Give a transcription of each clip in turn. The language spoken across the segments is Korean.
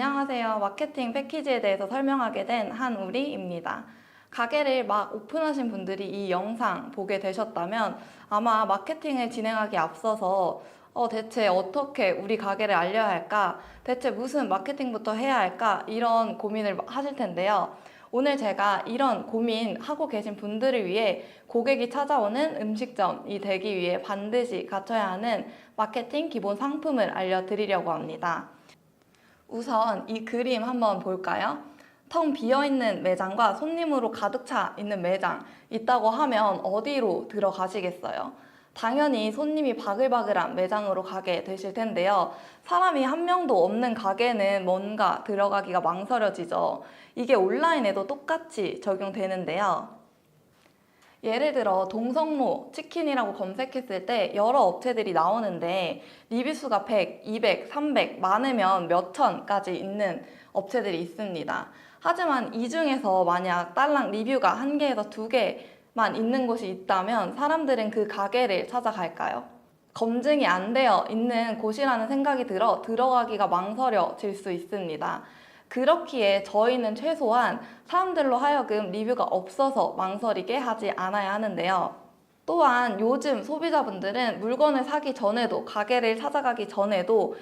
안녕하세요. 마케팅 패키지에 대해서 설명하게 된 한우리입니다. 가게를 막 오픈하신 분들이 이 영상 보게 되셨다면 아마 마케팅을 진행하기 앞서서 대체 어떻게 우리 가게를 알려야 할까? 대체 무슨 마케팅부터 해야 할까? 이런 고민을 하실 텐데요. 오늘 제가 이런 고민하고 계신 분들을 위해 고객이 찾아오는 음식점이 되기 위해 반드시 갖춰야 하는 마케팅 기본 상품을 알려드리려고 합니다. 우선 이 그림 한번 볼까요? 텅 비어있는 매장과 손님으로 가득 차 있는 매장 있다고 하면 어디로 들어가시겠어요? 당연히 손님이 바글바글한 매장으로 가게 되실 텐데요. 사람이 한 명도 없는 가게는 뭔가 들어가기가 망설여지죠. 이게 온라인에도 똑같이 적용되는데요. 예를 들어 동성로 치킨이라고 검색했을 때 여러 업체들이 나오는데 리뷰 수가 100, 200, 300 많으면 몇 천까지 있는 업체들이 있습니다. 하지만 이 중에서 만약 딸랑 리뷰가 1개에서 2개만 있는 곳이 있다면 사람들은 그 가게를 찾아갈까요? 검증이 안 되어 있는 곳이라는 생각이 들어 들어가기가 망설여질 수 있습니다. 그렇기에 저희는 최소한 사람들로 하여금 리뷰가 없어서 망설이게 하지 않아야 하는데요. 또한 요즘 소비자분들은 물건을 사기 전에도 가게를 찾아가기 전에도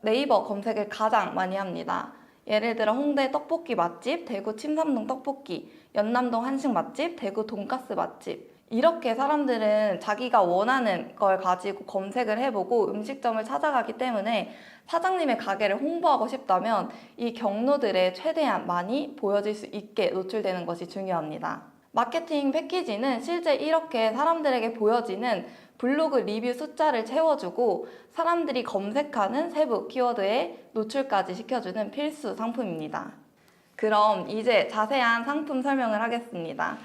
네이버 검색을 가장 많이 합니다. 예를 들어 홍대 떡볶이 맛집, 대구 침삼동 떡볶이, 연남동 한식 맛집, 대구 돈가스 맛집 이렇게 사람들은 자기가 원하는 걸 가지고 검색을 해보고 음식점을 찾아가기 때문에 사장님의 가게를 홍보하고 싶다면 이 경로들에 최대한 많이 보여질 수 있게 노출되는 것이 중요합니다. 마케팅 패키지는 실제 이렇게 사람들에게 보여지는 블로그 리뷰 숫자를 채워주고 사람들이 검색하는 세부 키워드에 노출까지 시켜주는 필수 상품입니다. 그럼 이제 자세한 상품 설명을 하겠습니다.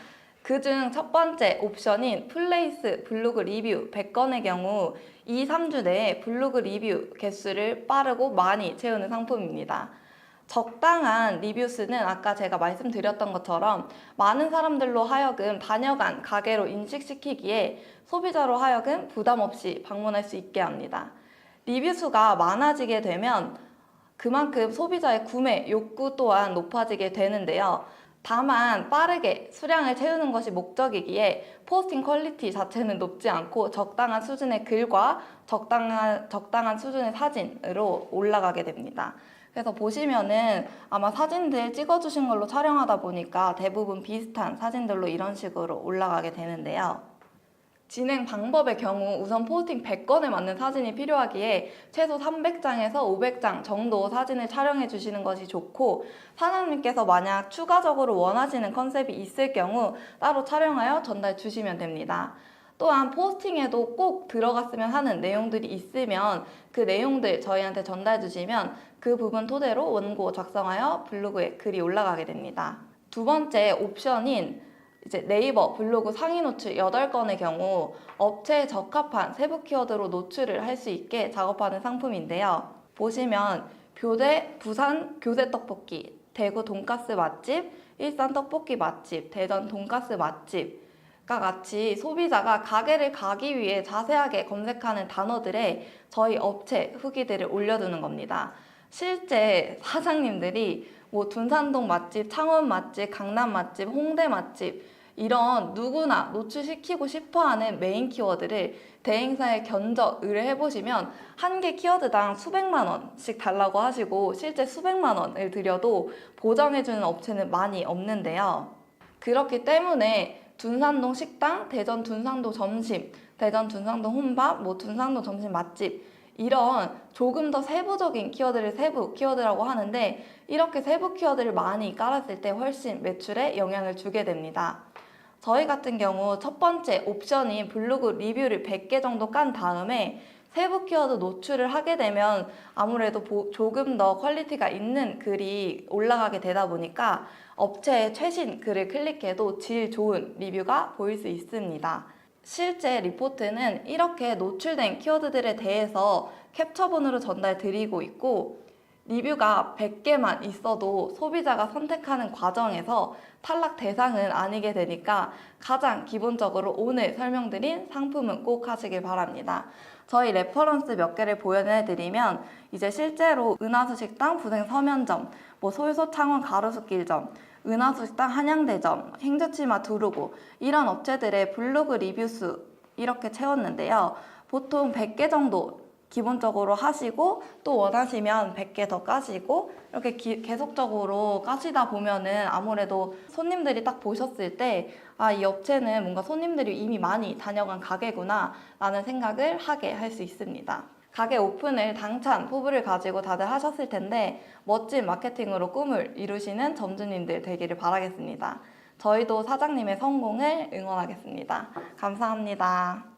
그중 첫 번째 옵션인 플레이스 블로그 리뷰 100건의 경우 2, 3주 내에 블로그 리뷰 개수를 빠르고 많이 채우는 상품입니다. 적당한 리뷰 수는 아까 제가 말씀드렸던 것처럼 많은 사람들로 하여금 다녀간 가게로 인식시키기에 소비자로 하여금 부담 없이 방문할 수 있게 합니다. 리뷰 수가 많아지게 되면 그만큼 소비자의 구매 욕구 또한 높아지게 되는데요. 다만 빠르게 수량을 채우는 것이 목적이기에 포스팅 퀄리티 자체는 높지 않고 적당한 수준의 글과 적당한 수준의 사진으로 올라가게 됩니다. 그래서 보시면은 아마 사진들 찍어주신 걸로 촬영하다 보니까 대부분 비슷한 사진들로 이런 식으로 올라가게 되는데요. 진행 방법의 경우 우선 포스팅 100건에 맞는 사진이 필요하기에 최소 300장에서 500장 정도 사진을 촬영해 주시는 것이 좋고 사장님께서 만약 추가적으로 원하시는 컨셉이 있을 경우 따로 촬영하여 전달 주시면 됩니다. 또한 포스팅에도 꼭 들어갔으면 하는 내용들이 있으면 그 내용들 저희한테 전달 주시면 그 부분 토대로 원고 작성하여 블로그에 글이 올라가게 됩니다. 두 번째 옵션인 이제 네이버 블로그 상위 노출 8건의 경우 업체에 적합한 세부 키워드로 노출을 할 수 있게 작업하는 상품인데요. 보시면 교대 부산 교대 떡볶이, 대구 돈가스 맛집, 일산 떡볶이 맛집, 대전 돈가스 맛집과 같이 소비자가 가게를 가기 위해 자세하게 검색하는 단어들에 저희 업체 후기들을 올려두는 겁니다. 실제 사장님들이 둔산동 맛집, 창원 맛집, 강남 맛집, 홍대 맛집 이런 누구나 노출시키고 싶어하는 메인 키워드를 대행사에 견적 의뢰해보시면 한 개 키워드당 수백만 원씩 달라고 하시고 실제 수백만 원을 들여도 보장해주는 업체는 많이 없는데요. 그렇기 때문에 둔산동 식당, 대전 둔산동 점심, 대전 둔산동 혼밥, 둔산동 점심 맛집 이런 조금 더 세부적인 키워드를 세부 키워드라고 하는데 이렇게 세부 키워드를 많이 깔았을 때 훨씬 매출에 영향을 주게 됩니다. 저희 같은 경우 첫 번째 옵션인 블로그 리뷰를 100개 정도 깐 다음에 세부 키워드 노출을 하게 되면 아무래도 조금 더 퀄리티가 있는 글이 올라가게 되다 보니까 업체의 최신 글을 클릭해도 질 좋은 리뷰가 보일 수 있습니다. 실제 리포트는 이렇게 노출된 키워드들에 대해서 캡처본으로 전달 드리고 있고 리뷰가 100개만 있어도 소비자가 선택하는 과정에서 탈락 대상은 아니게 되니까 가장 기본적으로 오늘 설명드린 상품은 꼭 하시길 바랍니다. 저희 레퍼런스 몇 개를 보여드리면 이제 실제로 은하수 식당 부생 서면점, 솔소 창원 가로수길점, 은하수 식당 한양대점, 행주치마 두루고 이런 업체들의 블로그 리뷰 수 이렇게 채웠는데요. 보통 100개 정도 기본적으로 하시고 또 원하시면 100개 더 까시고 이렇게 계속적으로 까시다 보면은 아무래도 손님들이 딱 보셨을 때 이 업체는 뭔가 손님들이 이미 많이 다녀간 가게구나 라는 생각을 하게 할 수 있습니다. 가게 오픈을 당찬 포부를 가지고 다들 하셨을 텐데 멋진 마케팅으로 꿈을 이루시는 점주님들 되기를 바라겠습니다. 저희도 사장님의 성공을 응원하겠습니다. 감사합니다.